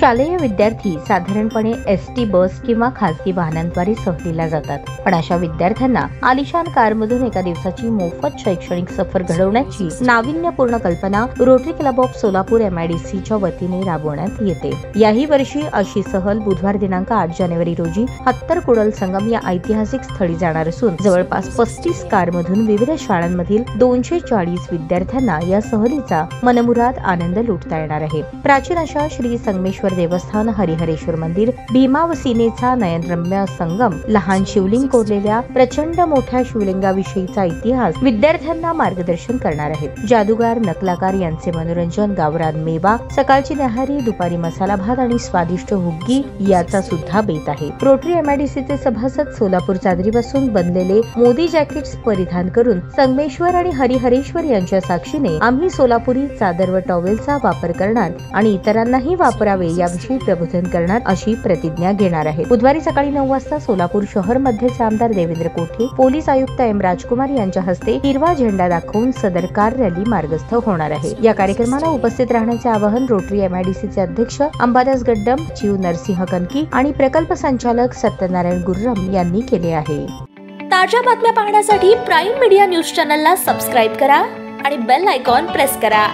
शालेय विद्यार्थी साधारणपणे एसटी बस किंवा खासगी वाहनांद्वारे सहलीला जातात, पण अशा विद्यार्थ्यांना आलिशान कारमधून एका दिवसाची मोफत शैक्षणिक सफर घडवण्याची नाविन्यपूर्ण कल्पना रोटरी क्लब ऑफ सोलापूर MIDCच्या वतीने राबवण्यात येते। याही वर्षी अशी सहल बुधवार दिनांक 8 जानेवारी रोजी हत्तरकुडल संगम या ऐतिहासिक स्थळी जाणार असून जवळपास 35 कारमधून विविध शाळांमधील 240 विद्यार्थ्यांना या सहलीचा मनमुराद आनंद लुटता येणार आहे। प्राचीन अशा श्री संगमेश्वर देवस्थान, हरिहरेश्वर मंदिर, भीमा व सीनेचा नयनरम्य संगम, लहान शिवलिंग कोरलेल्या प्रचंड मोठ्या शिवलिंगाविषयीचा इतिहास विद्यार्थ्यांना मार्गदर्शन करणार आहे। जादूगार, नकलाकार यांचे मनोरंजन, गावरान मेवा, सकाळची न्याहारी, दुपारी मसाला भात आणि स्वादिष्ट हुग्गी याचा सुद्धा बेत आहे। रोटरी MIDCचे सभासद सोलापूर चादरीपासून बनलेले मोदी जॅकेट्स परिधान करून संगमेश्वर आणि हरिहरेश्वर यांच्या साक्षीने आम्ही सोलापुरी चादर व टॉवेलचा वापर करणार आणि इतरांनाही वापरावे याविषयी प्रबोधन करणार अशी प्रतिज्ञा घेणार आहे। बुधवारी सकाळी 9 वाजता सोलापूर शहर मध्यचे आमदार देवेंद्र कोठे, पोलीस आयुक्त M राजकुमार यांच्या हस्ते हिरवा झेंडा दाखवून सदर कार रॅली मार्गस्थ होणार आहे। या कार्यक्रमाला उपस्थित राहण्याचे आवाहन रोटरी MIDCचे अध्यक्ष अंबादास गड्डम, चिव नरसिंह कनकी आणि प्रकल्प संचालक सत्यनारायण गुर्रम यांनी केले आहे। ताज्या बातम्या पाहण्यासाठी प्राईम मीडिया न्यूज चॅनलला सबस्क्राइब करा आणि बेल आयकॉन प्रेस करा।